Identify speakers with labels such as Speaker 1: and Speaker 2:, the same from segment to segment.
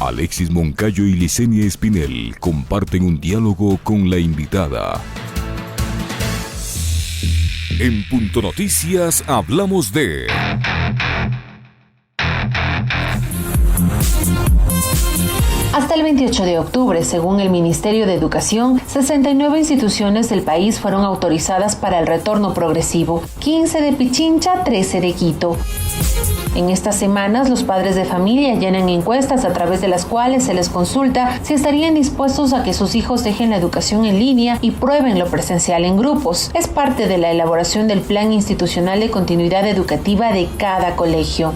Speaker 1: Alexis Moncayo y Licenia Espinel comparten un diálogo con la invitada. En Punto Noticias hablamos de...
Speaker 2: Hasta el 28 de octubre, según el Ministerio de Educación, 69 instituciones del país fueron autorizadas para el retorno progresivo, 15 de Pichincha, 13 de Quito. En estas semanas, los padres de familia llenan encuestas a través de las cuales se les consulta si estarían dispuestos a que sus hijos dejen la educación en línea y prueben lo presencial en grupos. Es parte de la elaboración del Plan Institucional de Continuidad Educativa de cada colegio.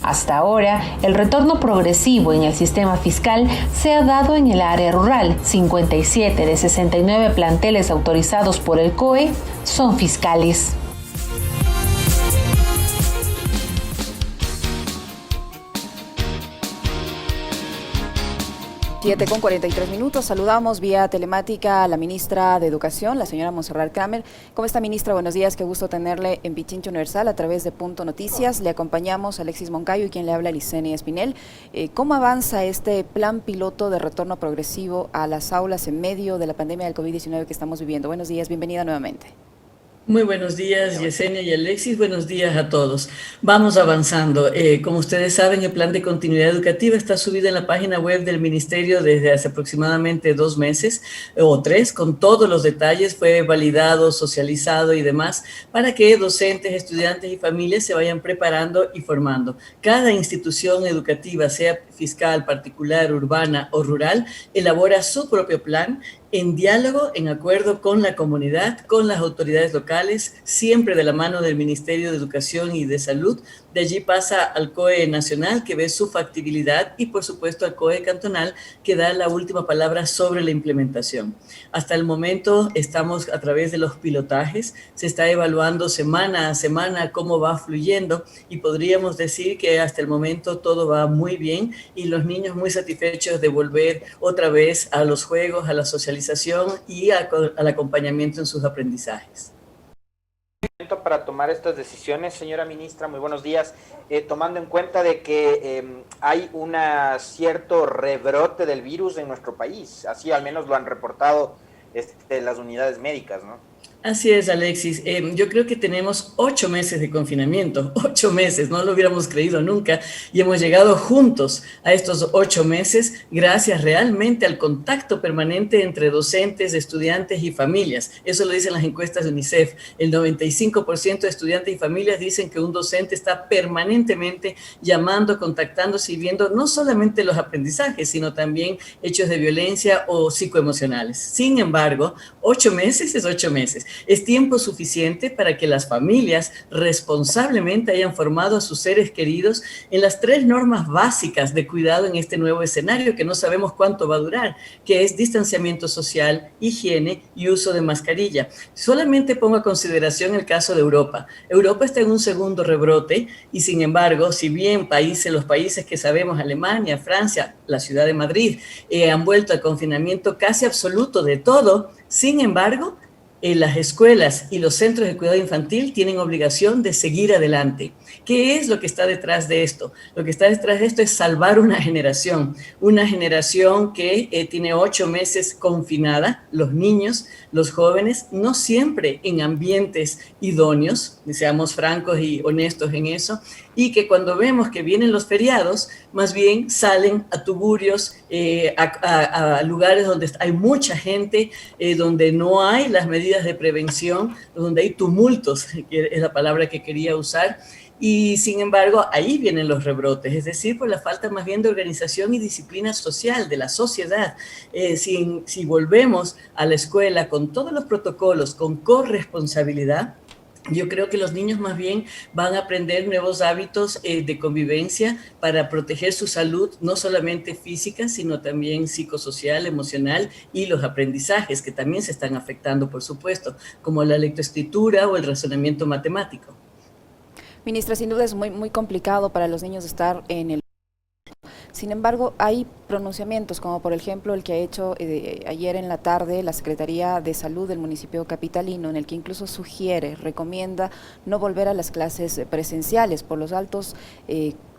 Speaker 2: Hasta ahora, el retorno progresivo en el sistema fiscal se ha dado en el área rural. 57 de 69 planteles autorizados por el COE son fiscales.
Speaker 3: Con 43 minutos. Saludamos vía telemática a la ministra de Educación, la señora Montserrat Kramer. ¿Cómo está, ministra? Buenos días, qué gusto tenerle en Pichincha Universal a través de Punto Noticias. Le acompañamos a Alexis Moncayo y quien le habla, Licenia Espinel. ¿Cómo avanza este plan piloto de retorno progresivo a las aulas en medio de la pandemia del COVID-19 que estamos viviendo? Buenos días, bienvenida nuevamente.
Speaker 4: Muy buenos días, Yesenia y Alexis. Buenos días a todos. Vamos avanzando. Como ustedes saben, el plan de continuidad educativa está subido en la página web del Ministerio desde hace aproximadamente 2 meses o 3, con todos los detalles. Fue validado, socializado y demás para que docentes, estudiantes y familias se vayan preparando y formando. Cada institución educativa, sea fiscal, particular, urbana o rural, elabora su propio plan en diálogo, en acuerdo con la comunidad, con las autoridades locales, siempre de la mano del Ministerio de Educación y de Salud. De allí pasa al COE nacional, que ve su factibilidad, y por supuesto al COE cantonal, que da la última palabra sobre la implementación. Hasta el momento estamos a través de los pilotajes, se está evaluando semana a semana cómo va fluyendo, y podríamos decir que hasta el momento todo va muy bien y los niños muy satisfechos de volver otra vez a los juegos, a la socialización y al acompañamiento en sus aprendizajes.
Speaker 5: Para tomar estas decisiones, señora ministra, muy buenos días, tomando en cuenta de que hay un cierto rebrote del virus en nuestro país, así al menos lo han reportado las unidades médicas, ¿no?
Speaker 4: Así es, Alexis. Yo creo que tenemos 8 meses de confinamiento, 8 meses, no lo hubiéramos creído nunca, y hemos llegado juntos a estos 8 meses gracias realmente al contacto permanente entre docentes, estudiantes y familias. Eso lo dicen las encuestas de UNICEF. El 95% de estudiantes y familias dicen que un docente está permanentemente llamando, contactándose y viendo no solamente los aprendizajes, sino también hechos de violencia o psicoemocionales. Sin embargo, 8 meses es 8 meses. Es tiempo suficiente para que las familias responsablemente hayan formado a sus seres queridos en las 3 normas básicas de cuidado en este nuevo escenario que no sabemos cuánto va a durar, que es distanciamiento social, higiene y uso de mascarilla. Solamente pongo a consideración el caso de Europa. Europa está en un segundo rebrote y, sin embargo, si bien los países que sabemos, Alemania, Francia, la ciudad de Madrid, han vuelto al confinamiento casi absoluto de todo, sin embargo, las escuelas y los centros de cuidado infantil tienen obligación de seguir adelante. ¿Qué es lo que está detrás de esto? Lo que está detrás de esto es salvar una generación que tiene 8 meses confinada, los niños, los jóvenes, no siempre en ambientes idóneos, seamos francos y honestos en eso, y que cuando vemos que vienen los feriados, más bien salen a tuburios, a lugares donde hay mucha gente, donde no hay las medidas de prevención, donde hay tumultos, que es la palabra que quería usar, y sin embargo ahí vienen los rebrotes, es decir, por la falta más bien de organización y disciplina social de la sociedad. Si volvemos a la escuela con todos los protocolos, con corresponsabilidad, yo creo que los niños más bien van a aprender nuevos hábitos de convivencia para proteger su salud, no solamente física, sino también psicosocial, emocional, y los aprendizajes que también se están afectando, por supuesto, como la lectoescritura o el razonamiento matemático.
Speaker 3: Ministra, sin duda es muy complicado para los niños estar en el... Sin embargo, hay pronunciamientos, como por ejemplo el que ha hecho ayer en la tarde la Secretaría de Salud del municipio capitalino, en el que incluso recomienda no volver a las clases presenciales por los altos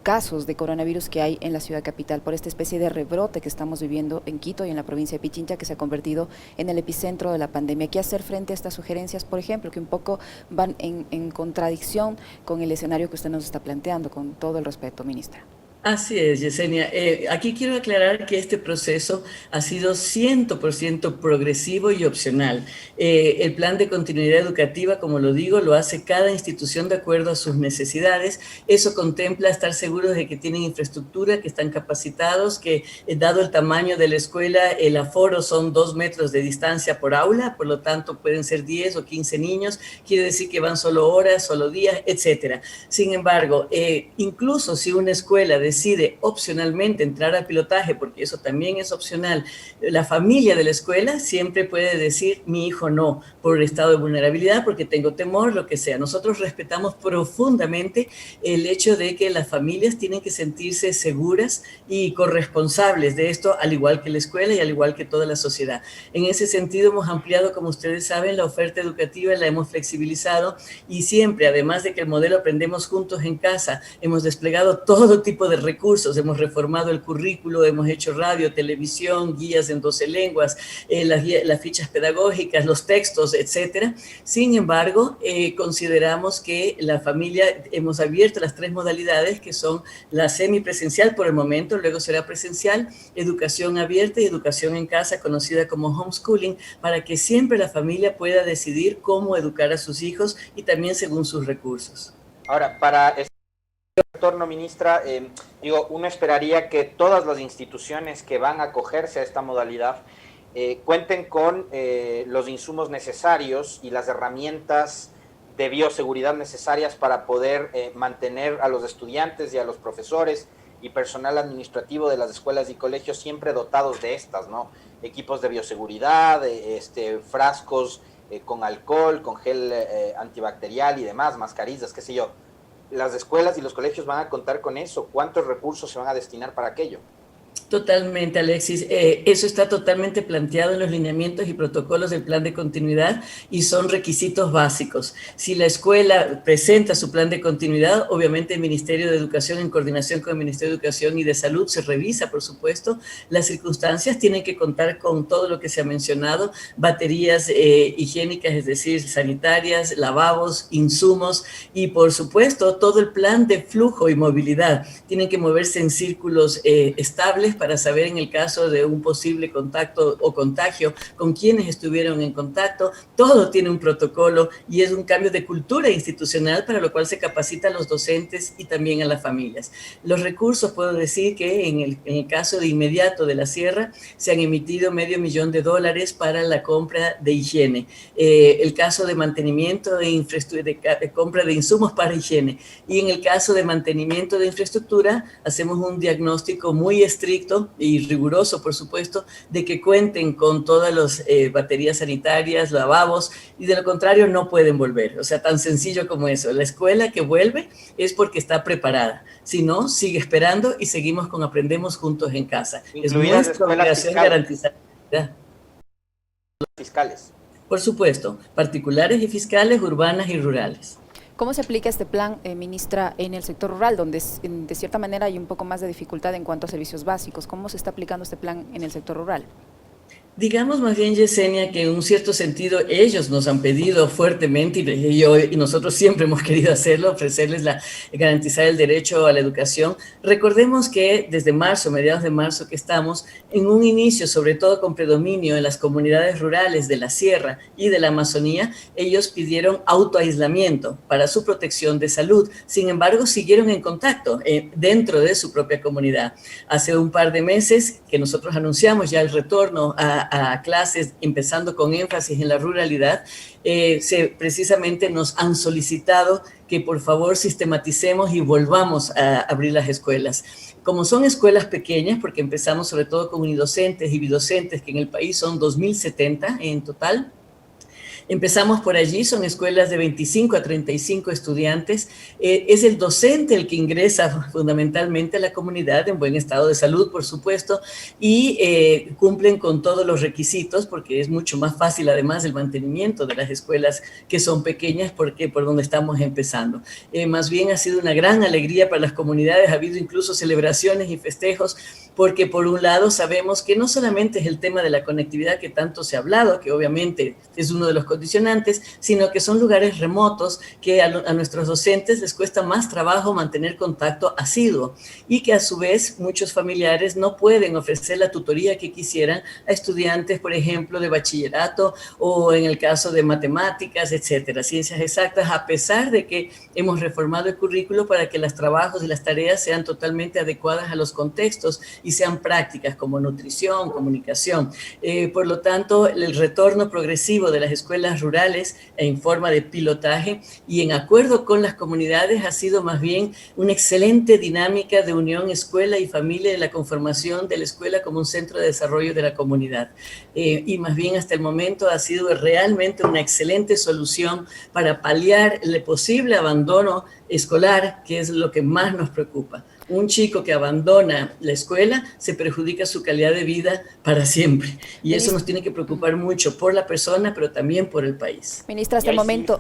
Speaker 3: casos de coronavirus que hay en la ciudad capital, por esta especie de rebrote que estamos viviendo en Quito y en la provincia de Pichincha, que se ha convertido en el epicentro de la pandemia. ¿Qué hacer frente a estas sugerencias, por ejemplo, que un poco van en contradicción con el escenario que usted nos está planteando, con todo el respeto, ministra?
Speaker 4: Así es, Yesenia. Aquí quiero aclarar que este proceso ha sido 100% progresivo y opcional. El plan de continuidad educativa, como lo digo, lo hace cada institución de acuerdo a sus necesidades. Eso contempla estar seguros de que tienen infraestructura, que están capacitados, que dado el tamaño de la escuela, el aforo son 2 metros de distancia por aula, por lo tanto pueden ser 10 o 15 niños, quiere decir que van solo horas, solo días, etcétera. Sin embargo, incluso si una escuela decide opcionalmente entrar al pilotaje, porque eso también es opcional, la familia de la escuela siempre puede decir, mi hijo no, por estado de vulnerabilidad, porque tengo temor, lo que sea. Nosotros respetamos profundamente el hecho de que las familias tienen que sentirse seguras y corresponsables de esto, al igual que la escuela y al igual que toda la sociedad. En ese sentido hemos ampliado, como ustedes saben, la oferta educativa, la hemos flexibilizado y siempre, además de que el modelo Aprendemos Juntos en Casa, hemos desplegado todo tipo de recursos, hemos reformado el currículo, hemos hecho radio, televisión, guías en 12 lenguas, las fichas pedagógicas, los textos, etcétera. Sin embargo, consideramos que la familia, hemos abierto las 3 modalidades que son la semipresencial por el momento, luego será presencial, educación abierta y educación en casa, conocida como homeschooling, para que siempre la familia pueda decidir cómo educar a sus hijos y también según sus recursos.
Speaker 5: Ahora, para este retorno, ministra, uno esperaría que todas las instituciones que van a acogerse a esta modalidad cuenten con los insumos necesarios y las herramientas de bioseguridad necesarias para poder mantener a los estudiantes y a los profesores y personal administrativo de las escuelas y colegios siempre dotados de estas, ¿no? Equipos de bioseguridad, frascos con alcohol, con gel antibacterial y demás, mascarillas, qué sé yo. Las escuelas y los colegios van a contar con eso. ¿Cuántos recursos se van a destinar para aquello?
Speaker 4: Totalmente, Alexis. Eso está totalmente planteado en los lineamientos y protocolos del plan de continuidad y son requisitos básicos. Si la escuela presenta su plan de continuidad, obviamente el Ministerio de Educación, en coordinación con el Ministerio de Educación y de Salud, se revisa, por supuesto, las circunstancias. Tienen que contar con todo lo que se ha mencionado, baterías higiénicas, es decir, sanitarias, lavabos, insumos y, por supuesto, todo el plan de flujo y movilidad. Tienen que moverse en círculos estables para saber en el caso de un posible contacto o contagio con quienes estuvieron en contacto. Todo tiene un protocolo y es un cambio de cultura institucional para lo cual se capacita a los docentes y también a las familias. Los recursos, puedo decir que en el caso de inmediato de la Sierra se han emitido $500,000 para la compra de higiene. El caso de mantenimiento de infraestructura, de compra de insumos para higiene, y en el caso de mantenimiento de infraestructura hacemos un diagnóstico muy estricto y riguroso, por supuesto, de que cuenten con todas las baterías sanitarias, lavabos, y de lo contrario no pueden volver. O sea, tan sencillo como eso. La escuela que vuelve es porque está preparada. Si no, sigue esperando y seguimos con Aprendemos Juntos en Casa. Es nuestra obligación garantizar.
Speaker 5: Fiscales.
Speaker 4: Por supuesto, particulares y fiscales, urbanas y rurales.
Speaker 3: ¿Cómo se aplica este plan, ministra, en el sector rural, donde de cierta manera hay un poco más de dificultad en cuanto a servicios básicos? ¿Cómo se está aplicando este plan en el sector rural?
Speaker 4: Digamos más bien, Yesenia, que en un cierto sentido ellos nos han pedido fuertemente, y nosotros siempre hemos querido hacerlo, ofrecerles garantizar el derecho a la educación. Recordemos que desde marzo, mediados de marzo que estamos, en un inicio, sobre todo con predominio en las comunidades rurales de la Sierra y de la Amazonía, ellos pidieron autoaislamiento para su protección de salud. Sin embargo, siguieron en contacto dentro de su propia comunidad. Hace un par de meses que nosotros anunciamos ya el retorno a clases, empezando con énfasis en la ruralidad, precisamente nos han solicitado que por favor sistematicemos y volvamos a abrir las escuelas. Como son escuelas pequeñas, porque empezamos sobre todo con unidocentes y bidocentes, que en el país son 2.070 en total, Empezamos por allí, son escuelas de 25 a 35 estudiantes. Es el docente el que ingresa fundamentalmente a la comunidad en buen estado de salud, por supuesto, y cumplen con todos los requisitos, porque es mucho más fácil además el mantenimiento de las escuelas que son pequeñas, porque por donde estamos empezando. Más bien ha sido una gran alegría para las comunidades, ha habido incluso celebraciones y festejos, porque por un lado sabemos que no solamente es el tema de la conectividad que tanto se ha hablado, que obviamente es uno de los condicionantes, sino que son lugares remotos que a nuestros docentes les cuesta más trabajo mantener contacto asiduo y que a su vez muchos familiares no pueden ofrecer la tutoría que quisieran a estudiantes, por ejemplo, de bachillerato o en el caso de matemáticas, etcétera, ciencias exactas, a pesar de que hemos reformado el currículo para que los trabajos y las tareas sean totalmente adecuadas a los contextos y sean prácticas como nutrición, comunicación. Por lo tanto, el retorno progresivo de las escuelas rurales en forma de pilotaje y en acuerdo con las comunidades ha sido más bien una excelente dinámica de unión escuela y familia y la conformación de la escuela como un centro de desarrollo de la comunidad. Y más bien hasta el momento ha sido realmente una excelente solución para paliar el posible abandono escolar, que es lo que más nos preocupa. Un chico que abandona la escuela se perjudica su calidad de vida para siempre. Y eso nos tiene que preocupar mucho por la persona, pero también por el país.
Speaker 3: Ministra, hasta el momento,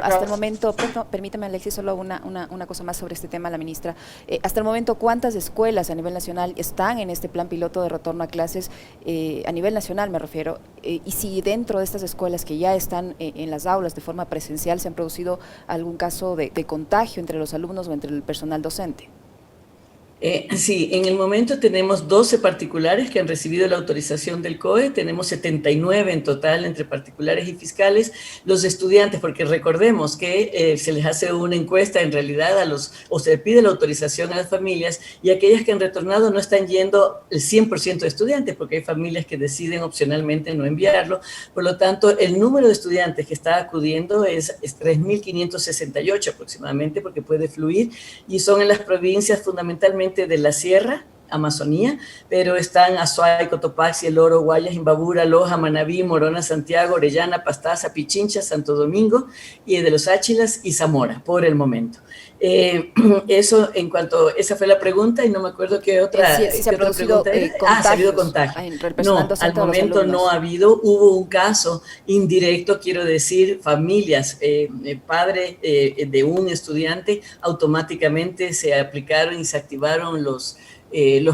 Speaker 3: permítame, Alexis, solo una cosa más sobre este tema, la ministra. Hasta el momento, ¿cuántas escuelas a nivel nacional están en este plan piloto de retorno a clases? A nivel nacional me refiero. Y si dentro de estas escuelas que ya están en las aulas de forma presencial se han producido algún caso de contagio entre los alumnos o entre el personal docente.
Speaker 4: Sí, en el momento tenemos 12 particulares que han recibido la autorización del COE, tenemos 79 en total entre particulares y fiscales. Los estudiantes, porque recordemos que se les hace una encuesta en realidad o se pide la autorización a las familias, y aquellas que han retornado no están yendo el 100% de estudiantes, porque hay familias que deciden opcionalmente no enviarlo. Por lo tanto, el número de estudiantes que está acudiendo es 3.568 aproximadamente, porque puede fluir, y son en las provincias fundamentalmente de la Sierra, Amazonía, pero están Azuay, Cotopaxi, El Oro, Guayas, Imbabura, Loja, Manabí, Morona, Santiago, Orellana, Pastaza, Pichincha, Santo Domingo, y de los Áchilas y Zamora, por el momento. Eso en cuanto, esa fue la pregunta y no me acuerdo qué otra,
Speaker 3: sí, se ha producido
Speaker 4: se ha habido contagio. No, al momento no ha habido, hubo un caso indirecto, quiero decir, familias, padre de un estudiante, automáticamente se aplicaron y se activaron los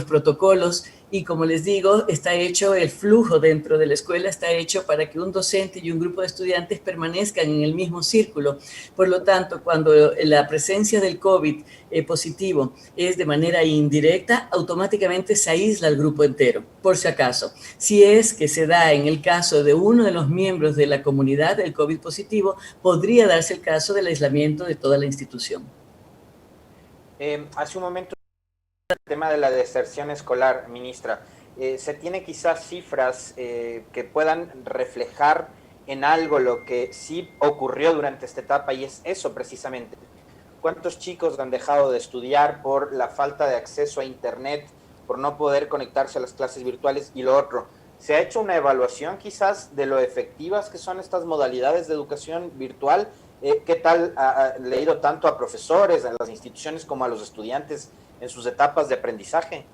Speaker 4: protocolos. Y como les digo, está hecho el flujo dentro de la escuela, está hecho para que un docente y un grupo de estudiantes permanezcan en el mismo círculo. Por lo tanto, cuando la presencia del COVID positivo es de manera indirecta, automáticamente se aísla el grupo entero, por si acaso. Si es que se da en el caso de uno de los miembros de la comunidad el COVID positivo, podría darse el caso del aislamiento de toda la institución.
Speaker 5: Hace un momento el tema de la deserción escolar, ministra. ¿Se tiene quizás cifras que puedan reflejar en algo lo que sí ocurrió durante esta etapa? Y es eso precisamente. ¿Cuántos chicos han dejado de estudiar por la falta de acceso a Internet, por no poder conectarse a las clases virtuales? Y lo otro, ¿se ha hecho una evaluación quizás de lo efectivas que son estas modalidades de educación virtual? ¿Qué tal ha leído tanto a profesores, a las instituciones, como a los estudiantes en sus etapas de aprendizaje?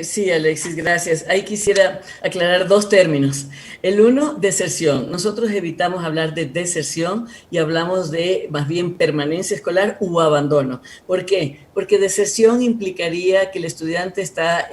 Speaker 4: Sí, Alexis, gracias. Ahí quisiera aclarar dos términos. El uno, deserción. Nosotros evitamos hablar de deserción y hablamos de más bien permanencia escolar u abandono. ¿Por qué? Porque deserción implicaría que el estudiante está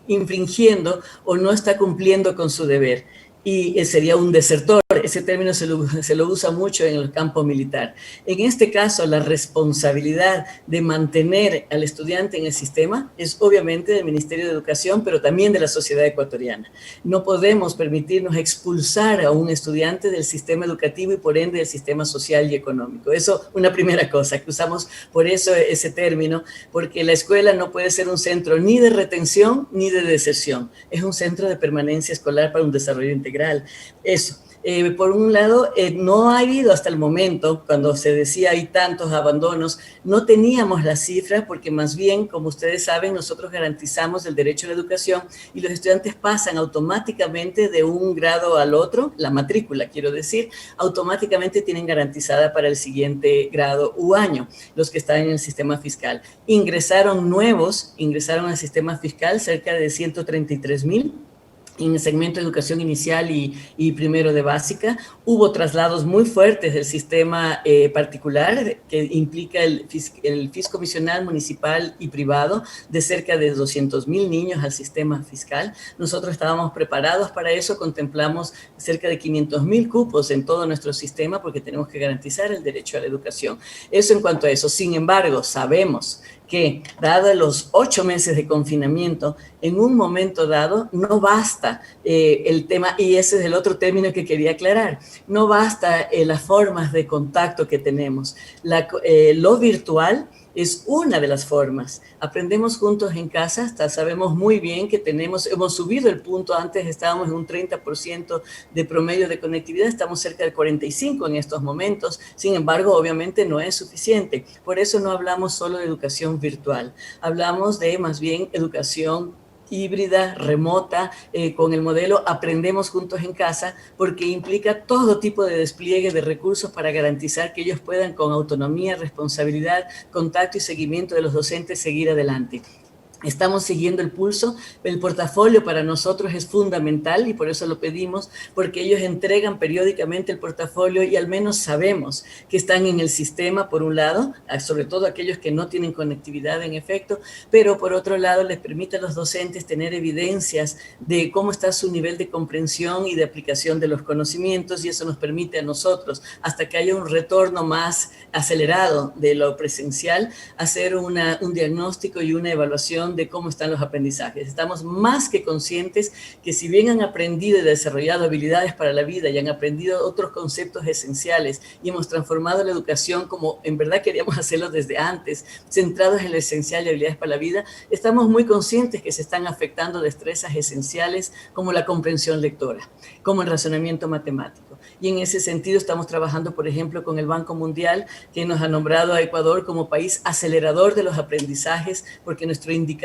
Speaker 4: infringiendo o no está cumpliendo con su deber. Y sería un desertor. Ese término se lo usa mucho en el campo militar. En este caso, la responsabilidad de mantener al estudiante en el sistema es obviamente del Ministerio de Educación, pero también de la sociedad ecuatoriana. No podemos permitirnos expulsar a un estudiante del sistema educativo y por ende del sistema social y económico. Eso, una primera cosa, que usamos por eso ese término, porque la escuela no puede ser un centro ni de retención ni de deserción. Es un centro de permanencia escolar para un desarrollo integral. Eso. Por un lado, no ha habido hasta el momento, cuando se decía hay tantos abandonos, no teníamos las cifras porque más bien, como ustedes saben, nosotros garantizamos el derecho a la educación y los estudiantes pasan automáticamente de un grado al otro, la matrícula quiero decir, automáticamente tienen garantizada para el siguiente grado u año, los que están en el sistema fiscal. Ingresaron al sistema fiscal cerca de 133,000 en el segmento de educación inicial y primero de básica. Hubo traslados muy fuertes del sistema particular, que implica el fisco misional, municipal y privado, de cerca de 200,000 niños al sistema fiscal. Nosotros estábamos preparados para eso, contemplamos cerca de 500,000 cupos en todo nuestro sistema, porque tenemos que garantizar el derecho a la educación. Eso en cuanto a eso. Sin embargo, sabemos que, dado los 8 meses de confinamiento, en un momento dado no basta el tema, y ese es el otro término que quería aclarar, no basta las formas de contacto que tenemos. Lo virtual es una de las formas. Aprendemos juntos en casa, hasta sabemos muy bien que hemos subido el punto, antes estábamos en un 30% de promedio de conectividad, estamos cerca del 45% en estos momentos, sin embargo, obviamente no es suficiente. Por eso no hablamos solo de educación virtual, hablamos de más bien educación híbrida, remota, con el modelo Aprendemos Juntos en Casa, porque implica todo tipo de despliegue de recursos para garantizar que ellos puedan, con autonomía, responsabilidad, contacto y seguimiento de los docentes, seguir adelante. Estamos siguiendo el pulso. El portafolio para nosotros es fundamental y por eso lo pedimos, porque ellos entregan periódicamente el portafolio y al menos sabemos que están en el sistema, por un lado, sobre todo aquellos que no tienen conectividad en efecto, pero por otro lado les permite a los docentes tener evidencias de cómo está su nivel de comprensión y de aplicación de los conocimientos, y eso nos permite a nosotros, hasta que haya un retorno más acelerado de lo presencial, hacer un diagnóstico y una evaluación de cómo están los aprendizajes. Estamos más que conscientes que, si bien han aprendido y desarrollado habilidades para la vida y han aprendido otros conceptos esenciales y hemos transformado la educación como en verdad queríamos hacerlo desde antes, centrados en lo esencial y habilidades para la vida, estamos muy conscientes que se están afectando destrezas esenciales como la comprensión lectora, como el razonamiento matemático. Y en ese sentido estamos trabajando, por ejemplo, con el Banco Mundial, que nos ha nombrado a Ecuador como país acelerador de los aprendizajes, porque nuestro indicador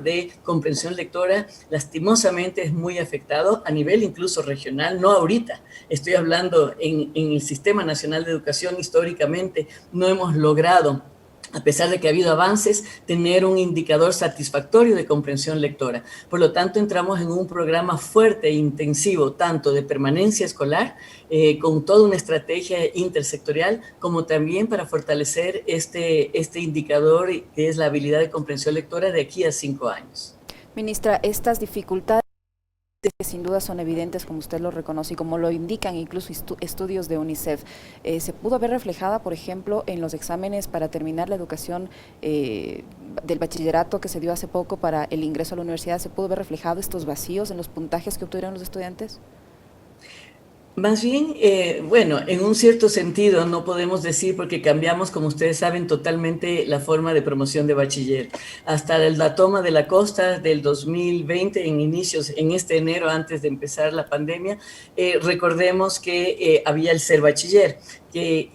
Speaker 4: de comprensión lectora lastimosamente es muy afectado a nivel incluso regional, no ahorita. Estoy hablando en el Sistema Nacional de Educación. Históricamente no hemos logrado, a pesar de que ha habido avances, tener un indicador satisfactorio de comprensión lectora. Por lo tanto, entramos en un programa fuerte e intensivo, tanto de permanencia escolar, con toda una estrategia intersectorial, como también para fortalecer este indicador, que es la habilidad de comprensión lectora, de aquí a 5 años.
Speaker 3: Ministra, estas dificultades que sin duda son evidentes, como usted lo reconoce y como lo indican incluso estudios de UNICEF, ¿se pudo ver reflejada, por ejemplo, en los exámenes para terminar la educación del bachillerato que se dio hace poco para el ingreso a la universidad? ¿Se pudo ver reflejado estos vacíos en los puntajes que obtuvieron los estudiantes?
Speaker 4: Más bien, bueno, en un cierto sentido no podemos decir, porque cambiamos, como ustedes saben, totalmente la forma de promoción de bachiller. Hasta la toma de la costa del 2020, en este enero, antes de empezar la pandemia, recordemos que había el ser bachiller, que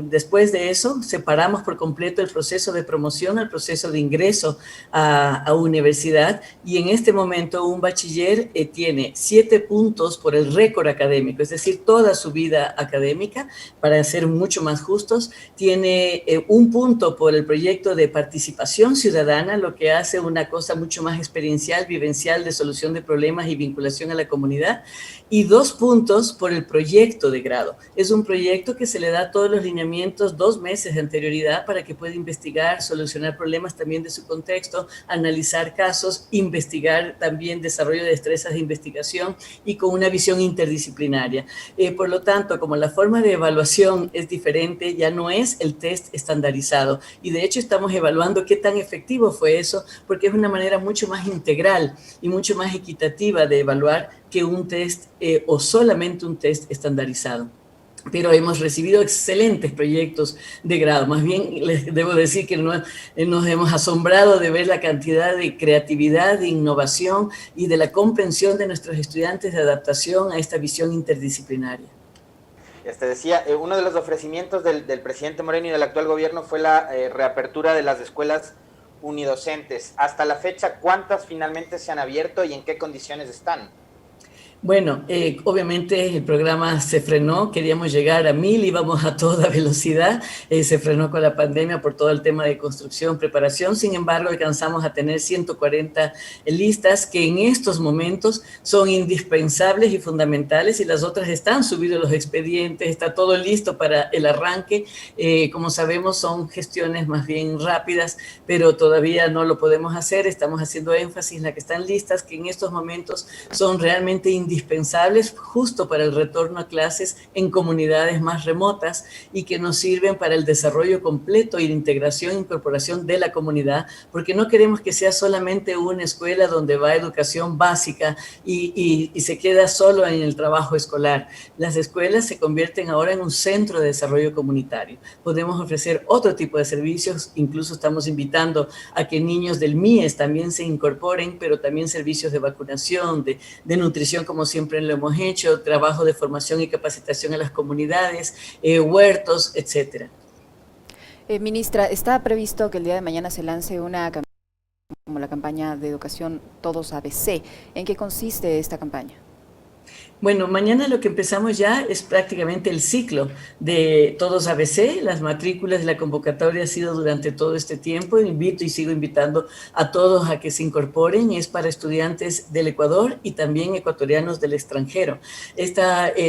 Speaker 4: después de eso separamos por completo el proceso de promoción al proceso de ingreso a universidad, y en este momento un bachiller tiene 7 puntos por el récord académico, es decir, toda su vida académica. Para ser mucho más justos, tiene 1 punto por el proyecto de participación ciudadana, lo que hace una cosa mucho más experiencial, vivencial, de solución de problemas y vinculación a la comunidad, y 2 puntos por el proyecto de grado. Es un proyecto que se le da todos los lineamientos 2 meses de anterioridad para que pueda investigar, solucionar problemas también de su contexto, analizar casos, investigar también desarrollo de destrezas de investigación y con una visión interdisciplinaria. Por lo tanto, como la forma de evaluación es diferente, ya no es el test estandarizado, y de hecho estamos evaluando qué tan efectivo fue eso, porque es una manera mucho más integral y mucho más equitativa de evaluar que un test o solamente un test estandarizado. Pero hemos recibido excelentes proyectos de grado. Más bien, les debo decir que nos hemos asombrado de ver la cantidad de creatividad, de innovación y de la comprensión de nuestros estudiantes de adaptación a esta visión interdisciplinaria.
Speaker 5: Decía, uno de los ofrecimientos del presidente Moreno y del actual gobierno fue la reapertura de las escuelas unidocentes. Hasta la fecha, ¿cuántas finalmente se han abierto y en qué condiciones están?
Speaker 4: Bueno, obviamente el programa se frenó, queríamos llegar a 1000, íbamos a toda velocidad, se frenó con la pandemia por todo el tema de construcción, preparación, sin embargo alcanzamos a tener 140 listas que en estos momentos son indispensables y fundamentales, y las otras están subidos los expedientes, está todo listo para el arranque. Como sabemos son gestiones más bien rápidas, pero todavía no lo podemos hacer, estamos haciendo énfasis en las que están listas, que en estos momentos son realmente indispensables justo para el retorno a clases en comunidades más remotas y que nos sirven para el desarrollo completo y la integración e incorporación de la comunidad, porque no queremos que sea solamente una escuela donde va educación básica y se queda solo en el trabajo escolar. Las escuelas se convierten ahora en un centro de desarrollo comunitario. Podemos ofrecer otro tipo de servicios, incluso estamos invitando a que niños del MIES también se incorporen, pero también servicios de vacunación, de nutrición, como siempre lo hemos hecho, trabajo de formación y capacitación a las comunidades, huertos, etcétera.
Speaker 3: Ministra, está previsto que el día de mañana se lance una campaña como la campaña de educación Todos ABC. ¿En qué consiste esta campaña?
Speaker 4: Bueno, mañana lo que empezamos ya es prácticamente el ciclo de Todos ABC. Las matrículas de la convocatoria ha sido durante todo este tiempo. Invito y sigo invitando a todos a que se incorporen. Es para estudiantes del Ecuador y también ecuatorianos del extranjero.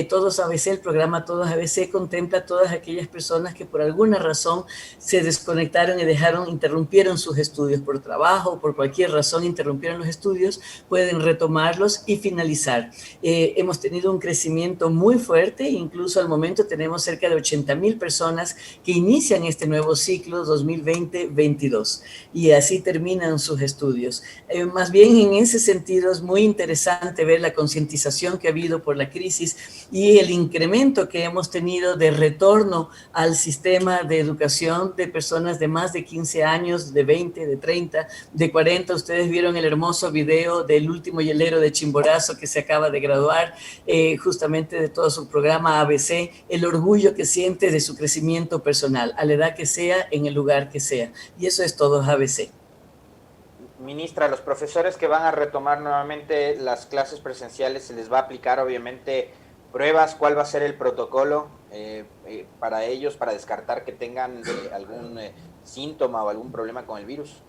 Speaker 4: Todos ABC, el programa Todos ABC, contempla a todas aquellas personas que por alguna razón se desconectaron y interrumpieron sus estudios por trabajo o por cualquier razón interrumpieron los estudios, pueden retomarlos y finalizar. Hemos tenido un crecimiento muy fuerte, incluso al momento tenemos cerca de 80,000 personas que inician este nuevo ciclo 2020-22 y así terminan sus estudios. Más bien en ese sentido es muy interesante ver la concientización que ha habido por la crisis y el incremento que hemos tenido de retorno al sistema de educación de personas de más de 15 años, de 20, de 30, de 40. Ustedes vieron el hermoso video del último hielero de Chimborazo que se acaba de graduar, justamente de todo su programa ABC, el orgullo que siente de su crecimiento personal, a la edad que sea, en el lugar que sea. Y eso es Todos ABC.
Speaker 5: Ministra, los profesores que van a retomar nuevamente las clases presenciales, ¿se les va a aplicar obviamente pruebas? ¿Cuál va a ser el protocolo para ellos, para descartar que tengan algún síntoma o algún problema con el virus?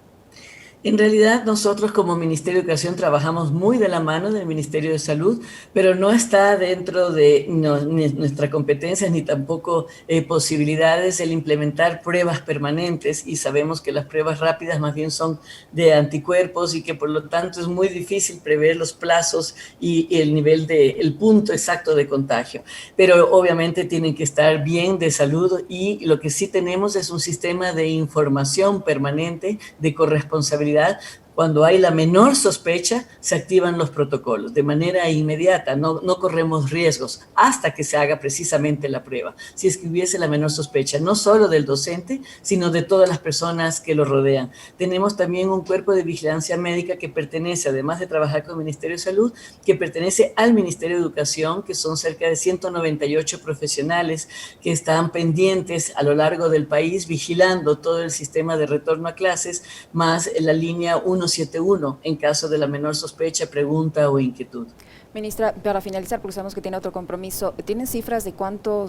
Speaker 4: En realidad nosotros como Ministerio de Educación trabajamos muy de la mano del Ministerio de Salud, pero no está dentro de nuestras competencias ni tampoco posibilidades el implementar pruebas permanentes, y sabemos que las pruebas rápidas más bien son de anticuerpos y que por lo tanto es muy difícil prever los plazos y el nivel el punto exacto de contagio. Pero obviamente tienen que estar bien de salud, y lo que sí tenemos es un sistema de información permanente, de corresponsabilidad. Cuando hay la menor sospecha, se activan los protocolos de manera inmediata, no corremos riesgos hasta que se haga precisamente la prueba. Si es que hubiese la menor sospecha, no solo del docente, sino de todas las personas que lo rodean. Tenemos también un cuerpo de vigilancia médica que pertenece, además de trabajar con el Ministerio de Salud, que pertenece al Ministerio de Educación, que son cerca de 198 profesionales que están pendientes a lo largo del país, vigilando todo el sistema de retorno a clases, más la línea 171 en caso de la menor sospecha, pregunta o inquietud.
Speaker 3: Ministra, para finalizar, porque sabemos que tiene otro compromiso, ¿tienen cifras de cuánto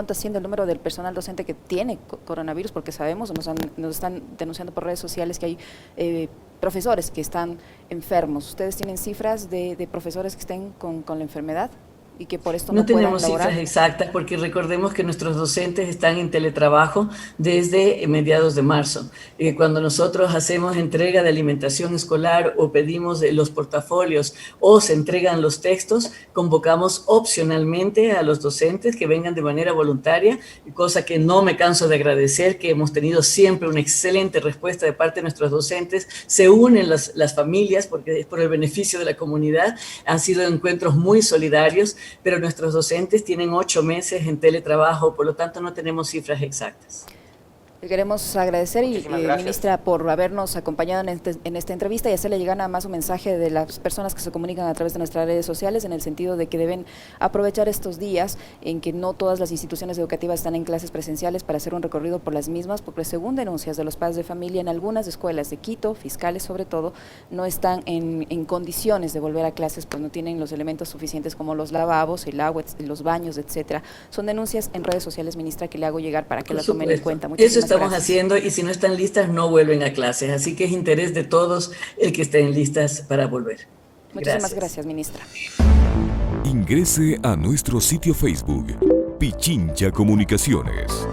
Speaker 3: asciende el número del personal docente que tiene coronavirus? Porque sabemos, nos están denunciando por redes sociales que hay profesores que están enfermos. ¿Ustedes tienen cifras de profesores que estén con la enfermedad y que por esto no
Speaker 4: tenemos
Speaker 3: puedan laborar?
Speaker 4: cifras exactas, porque recordemos que nuestros docentes están en teletrabajo desde mediados de marzo. Cuando nosotros hacemos entrega de alimentación escolar o pedimos los portafolios o se entregan los textos, convocamos opcionalmente a los docentes que vengan de manera voluntaria, cosa que no me canso de agradecer, que hemos tenido siempre una excelente respuesta de parte de nuestros docentes. Se unen las familias porque es por el beneficio de la comunidad. Han sido encuentros muy solidarios, pero nuestros docentes tienen 8 meses en teletrabajo, por lo tanto no tenemos cifras exactas.
Speaker 3: Le queremos agradecer, ministra, por habernos acompañado en esta entrevista y hacerle llegar nada más un mensaje de las personas que se comunican a través de nuestras redes sociales, en el sentido de que deben aprovechar estos días en que no todas las instituciones educativas están en clases presenciales para hacer un recorrido por las mismas, porque según denuncias de los padres de familia, en algunas escuelas de Quito, fiscales sobre todo, no están en condiciones de volver a clases, pues no tienen los elementos suficientes como los lavabos, el agua, los baños, etcétera. Son denuncias en redes sociales, ministra, que le hago llegar para que la tomen en cuenta.
Speaker 4: Eso estamos haciendo, y si no están listas no vuelven a clases, así que es interés de todos el que estén listas para volver.
Speaker 3: Muchísimas gracias, ministra.
Speaker 1: Ingrese a nuestro sitio Facebook Pichincha Comunicaciones.